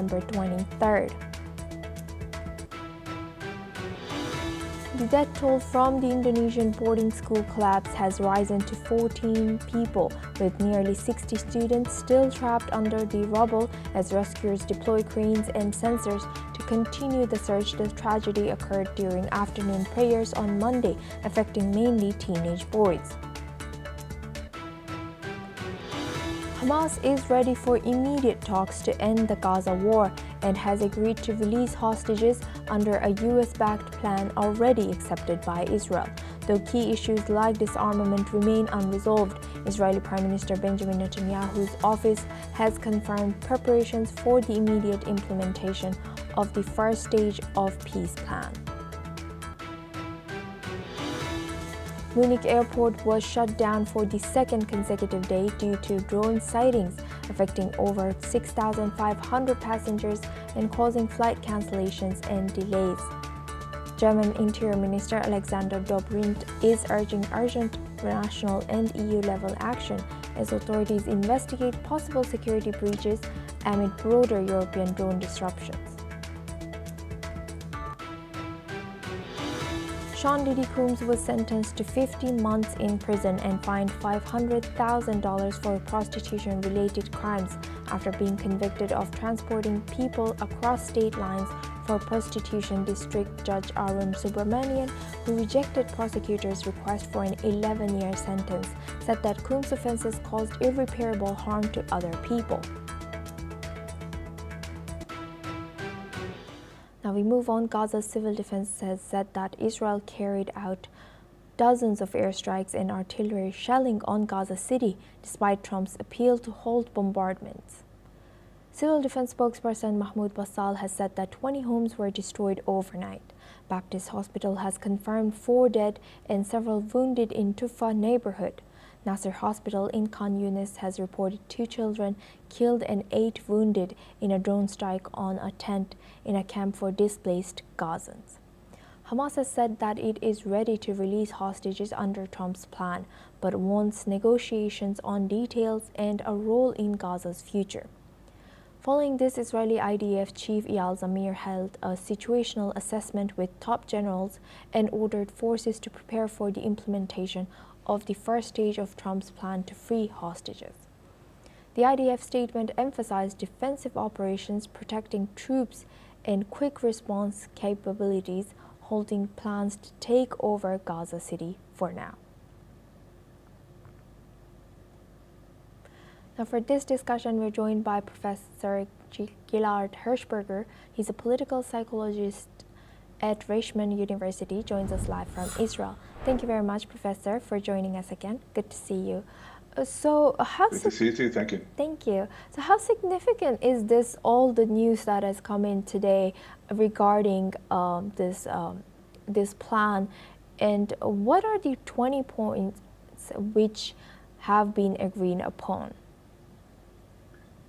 December 23rd. The death toll from the Indonesian boarding school collapse has risen to 14 people, with nearly 60 students still trapped under the rubble as rescuers deploy cranes and sensors to continue the search. The tragedy occurred during afternoon prayers on Monday, affecting mainly teenage boys. Hamas is ready for immediate talks to end the Gaza war and has agreed to release hostages under a US-backed plan already accepted by Israel. Though key issues like disarmament remain unresolved, Israeli Prime Minister Benjamin Netanyahu's office has confirmed preparations for the immediate implementation of the first stage of peace plan. Munich airport was shut down for the second consecutive day due to drone sightings, affecting over 6,500 passengers and causing flight cancellations and delays. German Interior Minister Alexander Dobrindt is urging urgent national and EU-level action as authorities investigate possible security breaches amid broader European drone disruptions. Sean Diddy Coombs was sentenced to 50 months in prison and fined $500,000 for prostitution-related crimes after being convicted of transporting people across state lines for prostitution. District Judge Arun Subramanian, who rejected prosecutors' request for an 11-year sentence, said that Coombs' offenses caused irreparable harm to other people. Now we move on. Gaza's civil defense has said that Israel carried out dozens of airstrikes and artillery shelling on Gaza City, despite Trump's appeal to halt bombardments. Civil defense spokesperson Mahmoud Bassal has said that 20 homes were destroyed overnight. Baptist Hospital has confirmed 4 dead and several wounded in Tufa neighborhood. Nasser Hospital in Khan Yunis has reported 2 children killed and 8 wounded in a drone strike on a tent in a camp for displaced Gazans. Hamas has said that it is ready to release hostages under Trump's plan, but wants negotiations on details and a role in Gaza's future. Following this, Israeli IDF Chief Eyal Zamir held a situational assessment with top generals and ordered forces to prepare for the implementation of the first stage of Trump's plan to free hostages. The IDF statement emphasized defensive operations, protecting troops, and quick response capabilities, holding plans to take over Gaza City for now. Now for this discussion, we're joined by Professor Gilad Hirschberger. He's a political psychologist at Reichman University, joins us live from Israel. Thank you very much, Professor, for joining us again. Good to see you. Good to see you too. Thank you. Thank you. So how significant is this, all the news that has come in today regarding this plan, and what are the 20 points which have been agreed upon?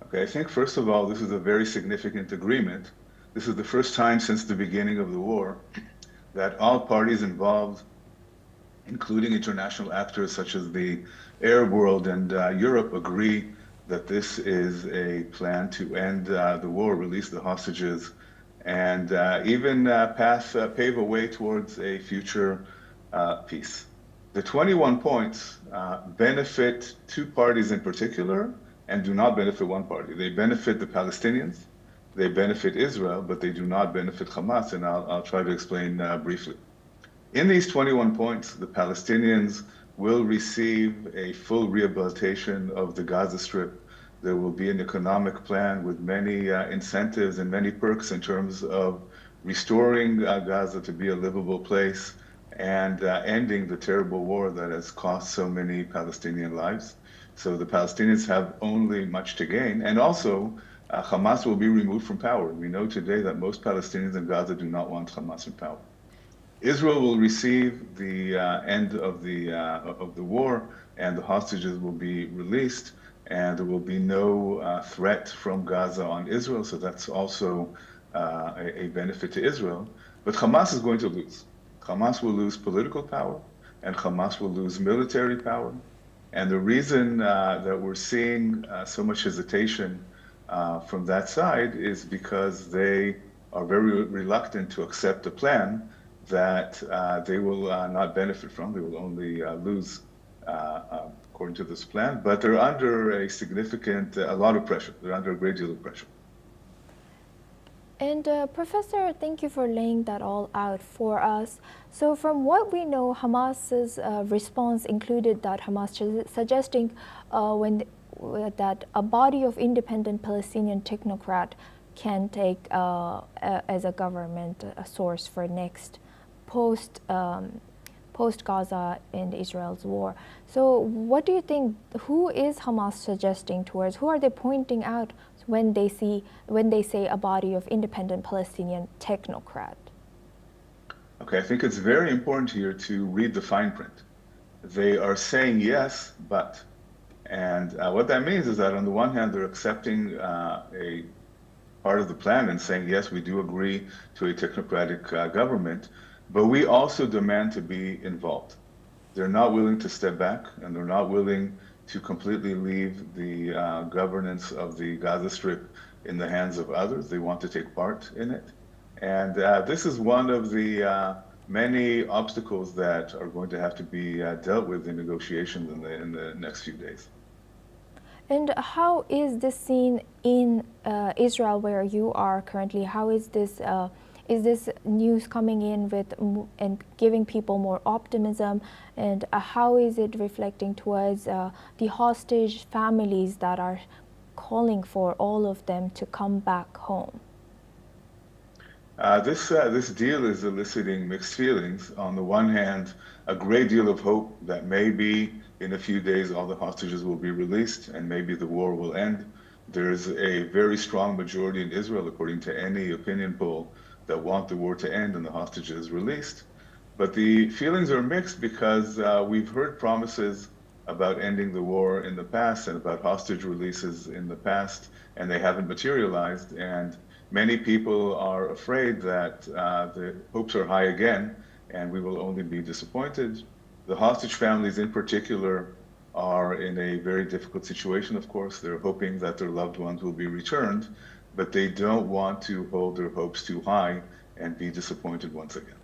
Okay, I think first of all, this is a very significant agreement. This is the first time since the beginning of the war that all parties involved, including international actors such as the Arab world and Europe, agree that this is a plan to end the war, release the hostages, and even pave a way towards a future peace. The 21 points benefit 2 parties in particular and do not benefit one party. They benefit the Palestinians, they benefit Israel, but they do not benefit Hamas, and I'll try to explain briefly. In these 21 points, the Palestinians will receive a full rehabilitation of the Gaza Strip. There will be an economic plan with many incentives and many perks in terms of restoring Gaza to be a livable place and ending the terrible war that has cost so many Palestinian lives. So the Palestinians have only much to gain, and also Hamas will be removed from power. We know today that most Palestinians in Gaza do not want Hamas in power. Israel will receive the end of the war, and the hostages will be released, and there will be no threat from Gaza on Israel. So that's also a benefit to Israel. But Hamas is going to lose. Hamas will lose political power, and Hamas will lose military power. And the reason that we're seeing so much hesitation from that side is because they are very reluctant to accept a plan that they will not benefit from. They will only lose according to this plan, but they're under a lot of pressure. They're under a great deal of pressure. And Professor, thank you for laying that all out for us. So from what we know, Hamas's response included that Hamas suggesting that a body of independent Palestinian technocrat can take as a government a source for next post-Gaza and Israel's war. So what do you think, who is Hamas suggesting towards, who are they pointing out when they say a body of independent Palestinian technocrat? Okay, I think it's very important here to read the fine print. They are saying yes, but. And what that means is that on the one hand, they're accepting a part of the plan and saying, yes, we do agree to a technocratic government, but we also demand to be involved. They're not willing to step back, and they're not willing to completely leave the governance of the Gaza Strip in the hands of others. They want to take part in it. And this is one of the many obstacles that are going to have to be dealt with in negotiations in the next few days. And how is this seen in Israel, where you are currently? How is this news coming in with and giving people more optimism? And how is it reflecting towards the hostage families that are calling for all of them to come back home? This deal is eliciting mixed feelings. On the one hand, a great deal of hope that maybe in a few days all the hostages will be released and maybe the war will end. There's a very strong majority in Israel, according to any opinion poll, that want the war to end and the hostages released. But the feelings are mixed because we've heard promises about ending the war in the past and about hostage releases in the past, and they haven't materialized. And many people are afraid that the hopes are high again, and we will only be disappointed. The hostage families in particular are in a very difficult situation, of course. They're hoping that their loved ones will be returned, but they don't want to hold their hopes too high and be disappointed once again.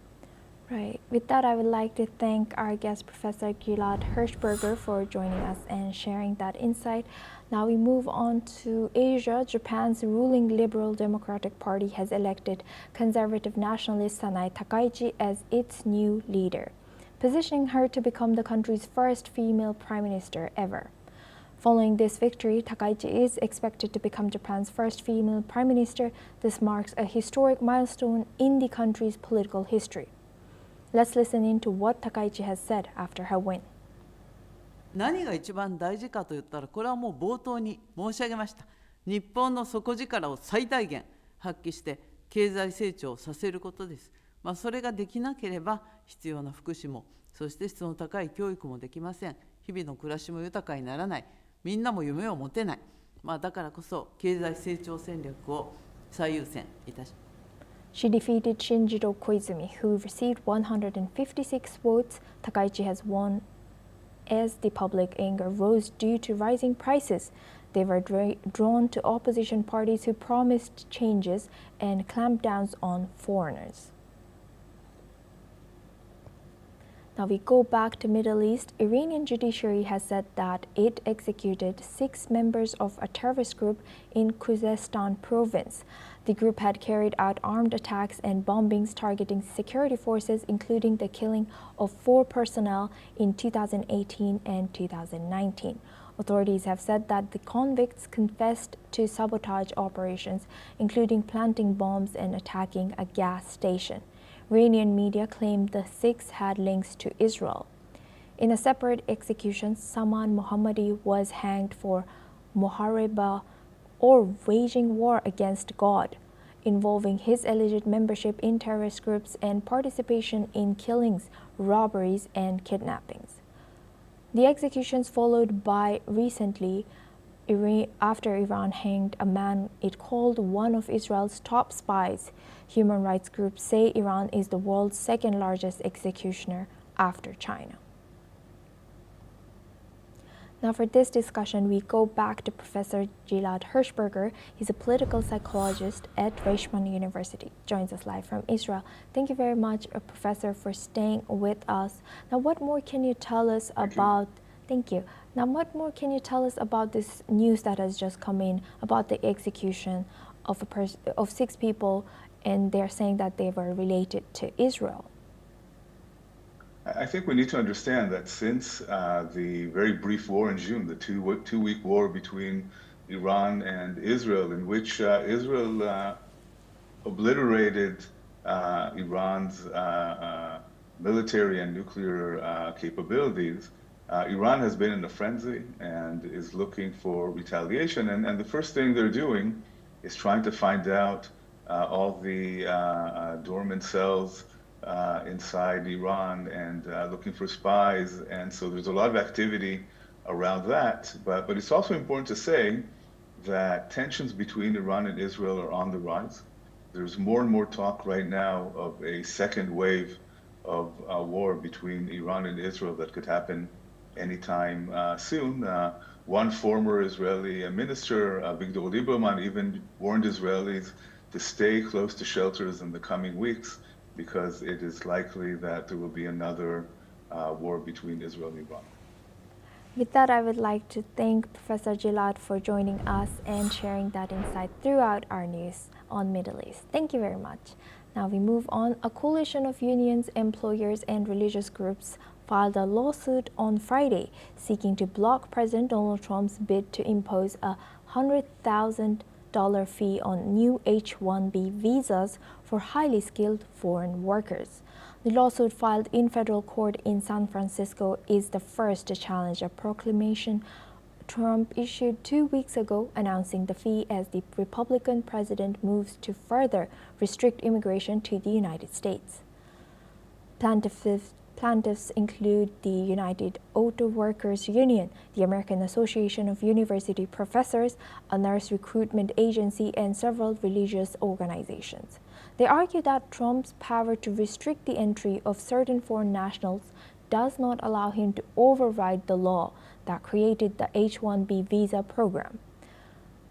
Right. With that, I would like to thank our guest, Professor Gilad Hirschberger, for joining us and sharing that insight. Now we move on to Asia. Japan's ruling Liberal Democratic Party has elected conservative nationalist Sanae Takaichi as its new leader, positioning her to become the country's first female prime minister ever. Following this victory, Takaichi is expected to become Japan's first female prime minister. This marks a historic milestone in the country's political history. Let's listen in to what Takaichi has said after her win. 何が一番大事かと言ったら、これはもう冒頭に申し上げました。日本の底力を最大限発揮して経済成長をさせることです。それができなければ必要な福祉も、そして質の高い教育もできません。日々の暮らしも豊かにならない。みんなも夢を持てない。だからこそ経済成長戦略を最優先いたします。She defeated Shinjiro Koizumi, who received 156 votes. Takaichi has won as the public anger rose due to rising prices. They were drawn to opposition parties who promised changes and clampdowns on foreigners. Now we go back to Middle East. Iranian judiciary has said that it executed 6 members of a terrorist group in Khuzestan province. The group had carried out armed attacks and bombings targeting security forces, including the killing of 4 personnel in 2018 and 2019. Authorities have said that the convicts confessed to sabotage operations, including planting bombs and attacking a gas station. Iranian media claimed the 6 had links to Israel. In a separate execution, Saman Mohammadi was hanged for muharaba, or waging war against God, involving his alleged membership in terrorist groups and participation in killings, robberies, and kidnappings. The executions followed by recently after Iran hanged a man it called one of Israel's top spies. Human rights groups say Iran is the world's second largest executioner after China. Now for this discussion, we go back to Professor Gilad Hirschberger. He's a political psychologist at Reichman University. Joins us live from Israel. Thank you very much, Professor, for staying with us. Now, what more can you tell us about... Thank you. Now, what more can you tell us about this news that has just come in about the execution of 6 people, and they're saying that they were related to Israel? I think we need to understand that since the very brief war in June, the two-week war between Iran and Israel, in which Israel obliterated Iran's military and nuclear capabilities, Iran has been in a frenzy and is looking for retaliation. And the first thing they're doing is trying to find out all the dormant cells inside Iran and looking for spies. And so there's a lot of activity around that. But it's also important to say that tensions between Iran and Israel are on the rise. There's more and more talk right now of a second wave of war between Iran and Israel that could happen anytime soon. One former Israeli minister, Avigdor Lieberman, even warned Israelis to stay close to shelters in the coming weeks because it is likely that there will be another war between Israel and Iran. With that, I would like to thank Professor Gilad for joining us and sharing that insight throughout our news on Middle East. Thank you very much. Now we move on. A coalition of unions, employers, and religious groups filed a lawsuit on Friday seeking to block President Donald Trump's bid to impose a $100,000 fee on new H-1B visas for highly skilled foreign workers. The lawsuit filed in federal court in San Francisco is the first to challenge a proclamation Trump issued 2 weeks ago announcing the fee as the Republican president moves to further restrict immigration to the United States. Plaintiffs include the United Auto Workers Union, the American Association of University Professors, a nurse recruitment agency, and several religious organizations. They argue that Trump's power to restrict the entry of certain foreign nationals does not allow him to override the law that created the H-1B visa program.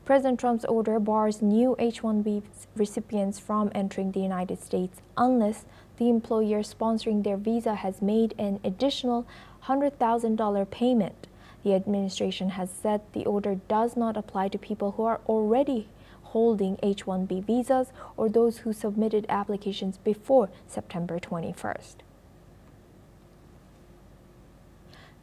President Trump's order bars new H-1B recipients from entering the United States unless the employer sponsoring their visa has made an additional $100,000 payment. The administration has said the order does not apply to people who are already holding H-1B visas or those who submitted applications before September 21st.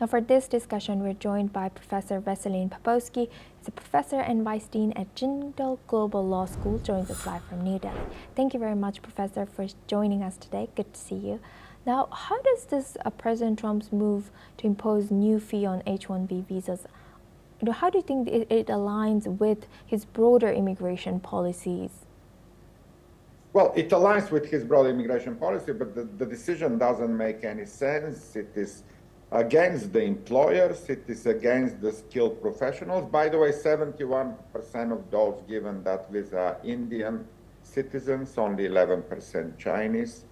Now for this discussion, we're joined by Professor Veselin Popovsky. He's a professor and vice dean at Jindal Global Law School, joins us live from New Delhi. Thank you very much, Professor, for joining us today. Good to see you. Now, how does this President Trump's move to impose new fee on H-1B visas, how do you think it aligns with his broader immigration policies? Well, it aligns with his broader immigration policy, but the decision doesn't make any sense. It is against the employers, it is against the skilled professionals. By the way, 71% of those given that visa are Indian citizens, only 11% Chinese.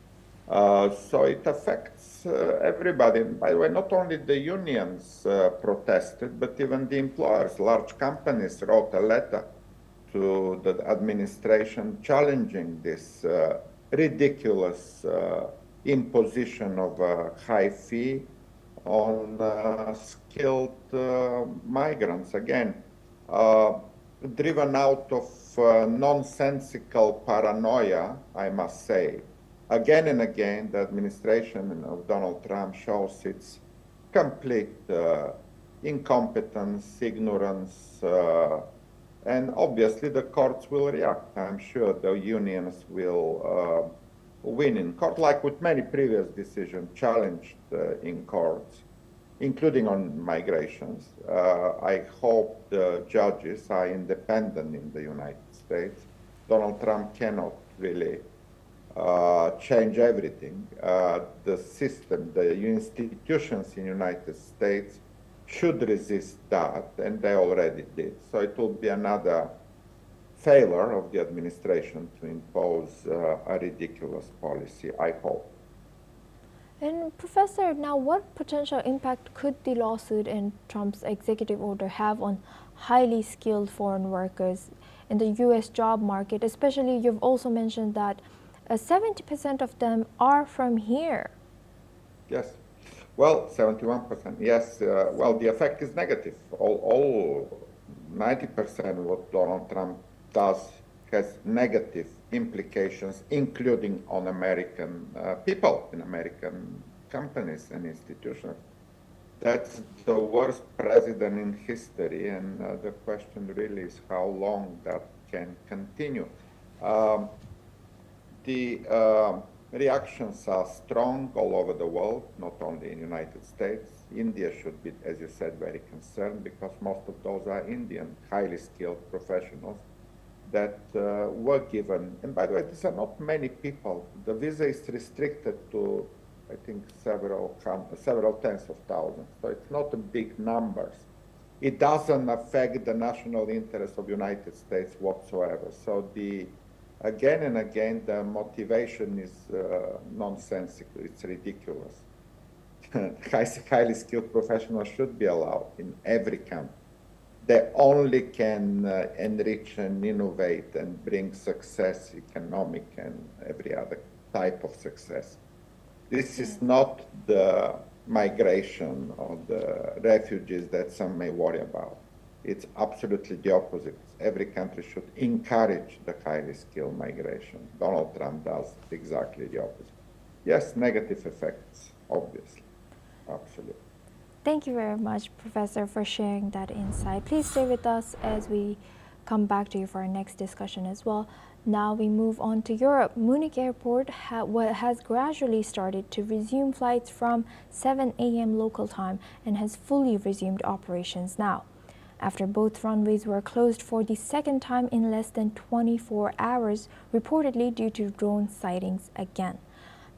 So it affects everybody. And by the way, not only the unions protested, but even the employers. Large companies wrote a letter to the administration challenging this ridiculous imposition of a high fee on skilled migrants, again, driven out of nonsensical paranoia, I must say. Again and again, the administration of Donald Trump shows its complete incompetence, ignorance, and obviously the courts will react. I'm sure the unions will win in court, like with many previous decisions challenged in courts, including on migrations. I hope the judges are independent in the United States. Donald Trump cannot really change everything. The system, the institutions in the United States should resist that, and they already did. So it will be another failure of the administration to impose a ridiculous policy, I hope. And Professor, now what potential impact could the lawsuit and Trump's executive order have on highly skilled foreign workers in the U.S. job market? Especially, you've also mentioned that 70% of them are from here. Yes. Well, 71%. Yes. Well, the effect is negative. All 90% of what Donald Trump does has negative implications, including on American people in American companies and institutions. That's the worst president in history, and the question really is how long that can continue. The reactions are strong all over the world, not only in the United States. India should be, as you said, very concerned because most of those are Indian, highly skilled professionals that were given. And by the way, these are not many people. The visa is restricted to, I think, several tens of thousands. So it's not a big numbers. It doesn't affect the national interest of the United States whatsoever. So again and again, the motivation is nonsensical. It's ridiculous. Highly skilled professionals should be allowed in every country. They only can enrich and innovate and bring success, economic and every other type of success. This is not the migration or the refugees that some may worry about. It's absolutely the opposite. Every country should encourage the highly skilled migration. Donald Trump does exactly the opposite. Yes, negative effects, obviously. Absolutely. Thank you very much, Professor, for sharing that insight. Please stay with us as we come back to you for our next discussion as well. Now we move on to Europe. Munich airport has gradually started to resume flights from 7 a.m. local time and has fully resumed operations now, after both runways were closed for the second time in less than 24 hours, reportedly due to drone sightings again.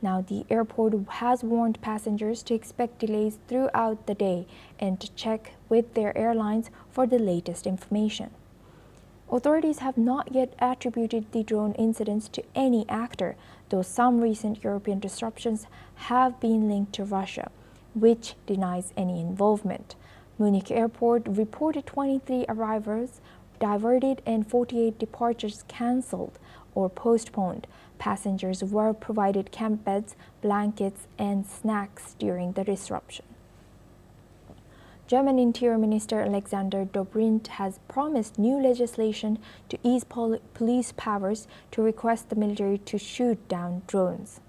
Now, the airport has warned passengers to expect delays throughout the day and to check with their airlines for the latest information. Authorities have not yet attributed the drone incidents to any actor, though some recent European disruptions have been linked to Russia, which denies any involvement. Munich airport reported 23 arrivals diverted and 48 departures cancelled or postponed. Passengers were provided camp beds, blankets, and snacks during the disruption. German Interior Minister Alexander Dobrindt has promised new legislation to ease police powers to request the military to shoot down drones.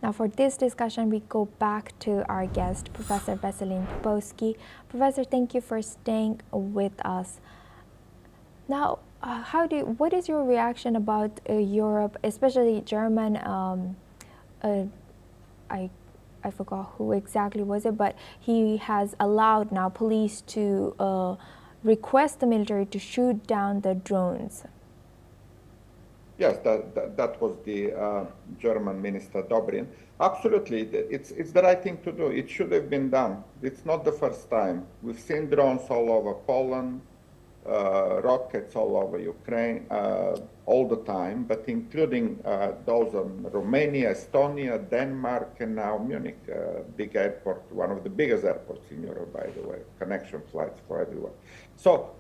Now, for this discussion, we go back to our guest, Professor Veselin Popowski. Professor, thank you for staying with us. Now, what is your reaction about Europe, especially German? I forgot who exactly was it, but he has allowed now police to request the military to shoot down the drones. Yes, that was the German Minister Dobrindt. Absolutely, it's the right thing to do. It should have been done. It's not the first time. We've seen drones all over Poland, rockets all over Ukraine, all the time, but including those on Romania, Estonia, Denmark, and now Munich, big airport, one of the biggest airports in Europe, by the way, connection flights for everyone. So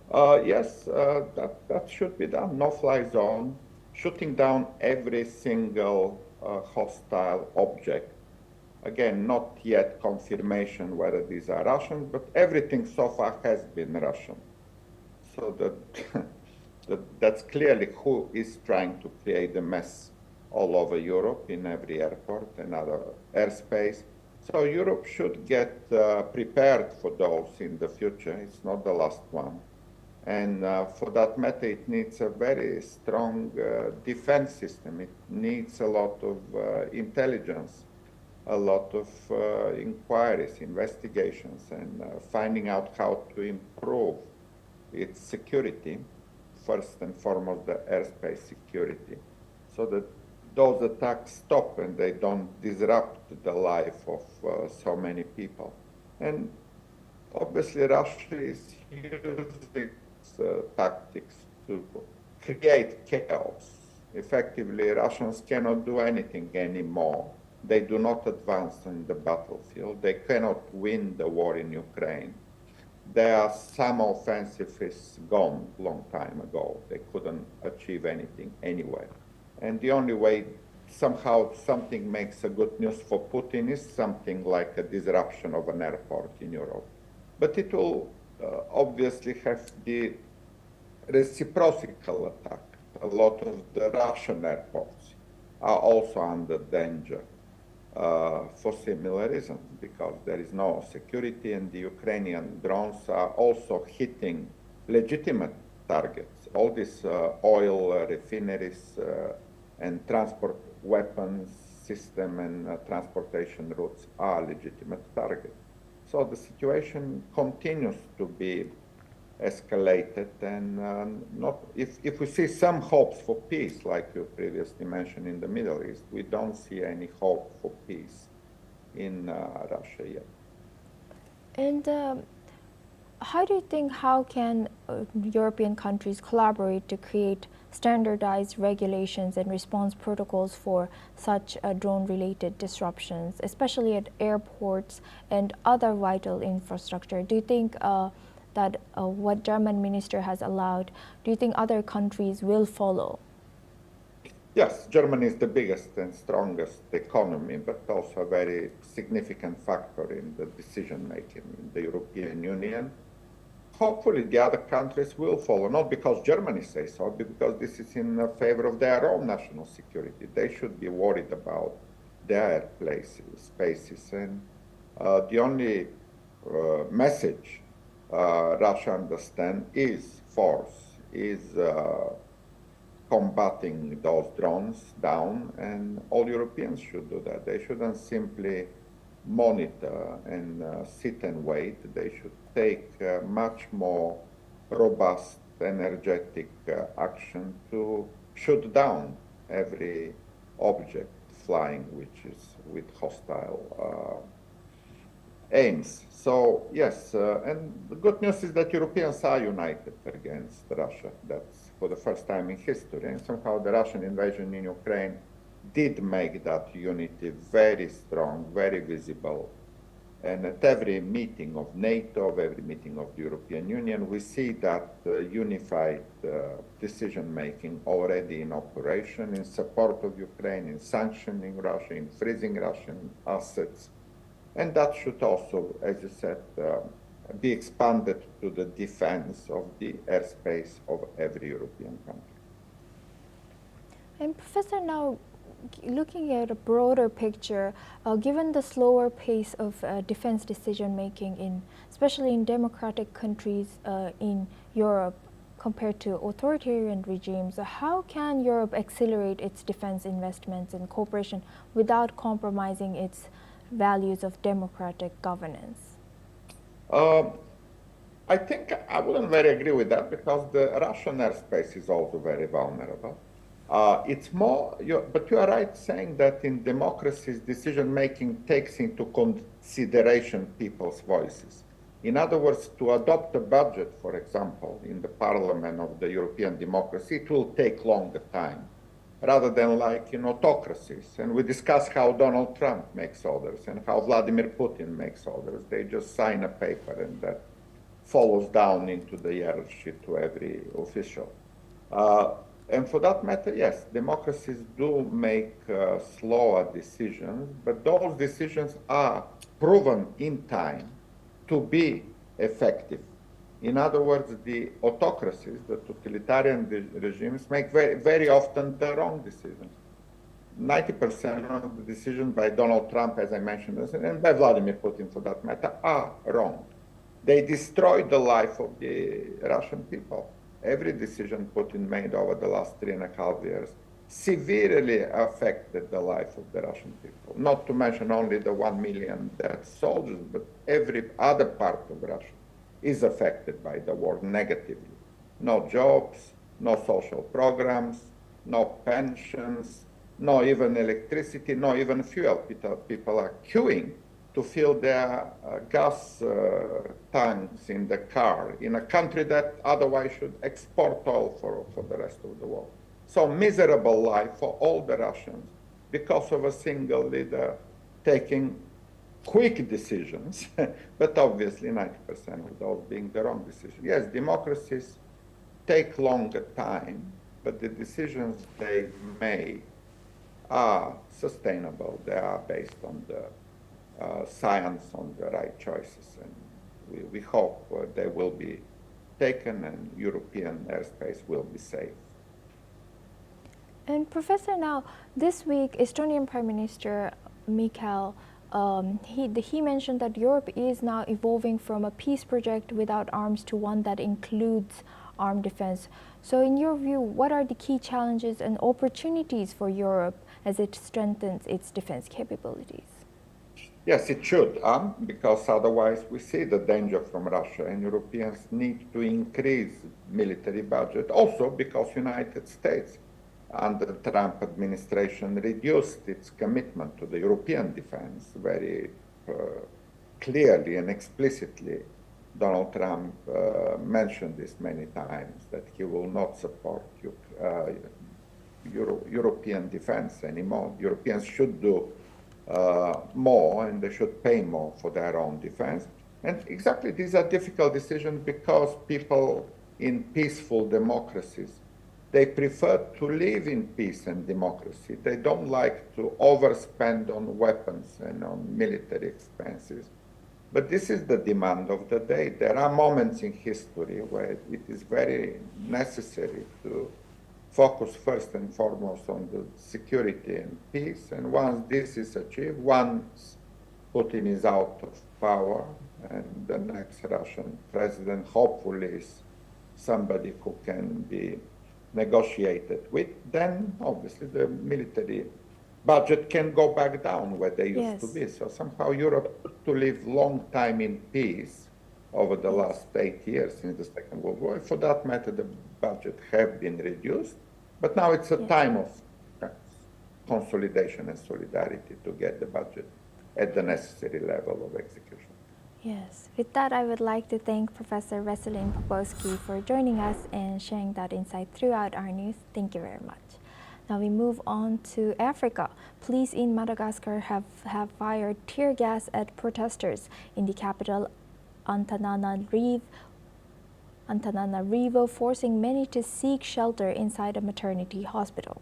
yes, that should be done. No-fly zone, shooting down every single hostile object. Again, not yet confirmation whether these are Russian, but everything so far has been Russian. So that's clearly who is trying to create a mess all over Europe in every airport and other airspace. So Europe should get prepared for those in the future. It's not the last one. And for that matter, it needs a very strong defense system. It needs a lot of intelligence, a lot of inquiries, investigations, and finding out how to improve its security, first and foremost the airspace security, so that those attacks stop and they don't disrupt the life of so many people. And obviously Russia is using tactics to create chaos Effectively, Russians cannot do anything anymore. They do not advance in the battlefield. They cannot win the war in Ukraine. Their summer offensive is gone long time ago. They couldn't achieve anything anyway. And the only way somehow something makes a good news for Putin is something like a disruption of an airport in Europe. But it will obviously have the reciprocal attack. A lot of the Russian airports are also under danger for similar reasons, because there is no security, and the Ukrainian drones are also hitting legitimate targets. All these oil refineries and transport weapons system and transportation routes are legitimate targets. So the situation continues to be escalated, and if we see some hopes for peace, like you previously mentioned in the Middle East, we don't see any hope for peace in Russia yet. And how do you think, how can European countries collaborate to create standardized regulations and response protocols for such drone-related disruptions, especially at airports and other vital infrastructure? Do you think that what German minister has allowed, do you think other countries will follow? Yes, Germany is the biggest and strongest economy, but also a very significant factor in the decision-making in the European Union. Hopefully the other countries will follow, not because Germany says so, but because this is in favor of their own national security. They should be worried about their spaces. And the only message Russia understands is force, is combating those drones down, and all Europeans should do that. They shouldn't simply monitor and sit and wait. They should take much more robust, energetic action to shoot down every object flying which is with hostile aims. So yes, and the good news is that Europeans are united against Russia. That's for the first time in history, and somehow the Russian invasion in Ukraine did make that unity very strong, very visible. And at every meeting of NATO, every meeting of the European Union, we see that unified decision-making already in operation in support of Ukraine, in sanctioning Russia, in freezing Russian assets. And that should also, as you said, be expanded to the defense of the airspace of every European country. And Professor, now looking at a broader picture, given the slower pace of defense decision-making, especially in democratic countries in Europe compared to authoritarian regimes, how can Europe accelerate its defense investments and cooperation without compromising its values of democratic governance? I think I wouldn't very agree with that, because the Russian airspace is also very vulnerable. It's more, but you are right saying that in democracies, decision-making takes into consideration people's voices. In other words, to adopt a budget, for example, in the parliament of the European democracy, it will take longer time, rather than like in autocracies. And we discuss how Donald Trump makes orders and how Vladimir Putin makes orders. They just sign a paper, and that follows down into the hierarchy to every official. And for that matter, yes, democracies do make slower decisions, but those decisions are proven in time to be effective. In other words, the autocracies, the totalitarian regimes, make very, very often the wrong decisions. 90% of the decisions by Donald Trump, as I mentioned, and by Vladimir Putin for that matter, are wrong. They destroyed the life of the Russian people. Every decision Putin made over the last 3.5 years severely affected the life of the Russian people. Not to mention only the 1 million dead soldiers, but every other part of Russia is affected by the war negatively. No jobs, no social programs, no pensions, no even electricity, no even fuel. People are queuing to fill their gas tanks in the car in a country that otherwise should export oil for the rest of the world. So miserable life for all the Russians because of a single leader taking quick decisions, but obviously 90% of those being the wrong decisions. Yes, democracies take longer time, but the decisions they make are sustainable. They are based on the science, on the right choices, and we hope they will be taken and European airspace will be safe. And Professor, now this week, Estonian Prime Minister Michal, he mentioned that Europe is now evolving from a peace project without arms to one that includes armed defense. So in your view, what are the key challenges and opportunities for Europe as it strengthens its defense capabilities? Yes, it should, because otherwise we see the danger from Russia, and Europeans need to increase military budget. Also because United States under the Trump administration reduced its commitment to the European defense very clearly and explicitly. Donald Trump mentioned this many times, that he will not support European defense anymore. Europeans should do more, and they should pay more for their own defense. And exactly, these are difficult decisions because people in peaceful democracies, they prefer to live in peace and democracy. They don't like to overspend on weapons and on military expenses. But this is the demand of the day. There are moments in history where it is very necessary to focus first and foremost on the security and peace. And once this is achieved, once Putin is out of power and the next Russian president hopefully is somebody who can be negotiated with, then obviously the military budget can go back down where they used to be. So somehow Europe to live long time in peace over the last 8 years since the Second World War. For that matter, the budget have been reduced, but now it's a time of consolidation and solidarity to get the budget at the necessary level of execution. Yes, with that, I would like to thank Professor Veselin Popovsky for joining us and sharing that insight throughout our news. Thank you very much. Now we move on to Africa. Police in Madagascar have fired tear gas at protesters in the capital Antananarivo, forcing many to seek shelter inside a maternity hospital.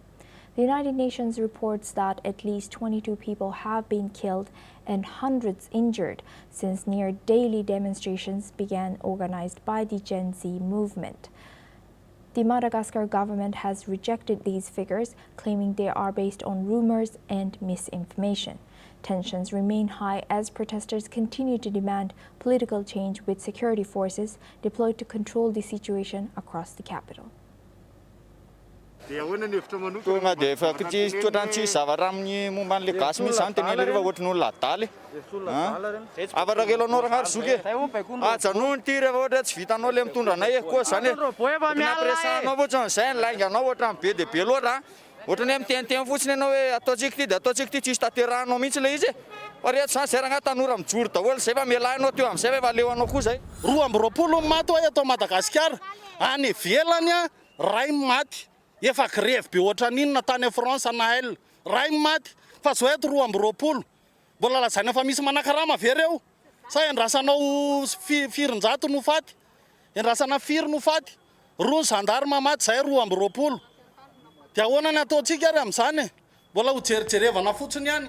The United Nations reports that at least 22 people have been killed and hundreds injured since near daily demonstrations began organized by the Gen Z movement. The Madagascar government has rejected these figures, claiming they are based on rumors and misinformation. Tensions remain high as protesters continue to demand political change, with security forces deployed to control the situation across the capital. Tonga dia efa tsy zavatra amin'ny momban'le gasy mihitsy zany tena ilay rehefa ohatran'olona adaly. Afatra kely anao raha zoky ajanony ty rehefa ohatra tsy vitanao le mitondra anay koa zany nampiresanao ohatran'izay ny lainganao ohatran'ny be dia be loatra. Ohatran'ny hoe miteniteny fotsiny ianao hoe ataontsika ity dia ataontsika ity, tsisy tanterahanao mihitsy le izy. Fa rehetra zany zay raha tanora mijoro daholo zay fa mialahinao teo amin'izay fa efa aleoanao koa zay. 20 maty eto Madagasikara, any ivelany ray maty. Efa grève be ohatran'inona tany France na elle, ray maty fa zao eto 20. Mbola lazaina fa misy manakarama ve reo? Sa endrasanao firinjato no faty, endrasana firy no faty, 2 gendarme maty zay 20. Dia ahoana ny ataontsika ary amin'izany? Mbola ho jerijerevana fotsiny ihany.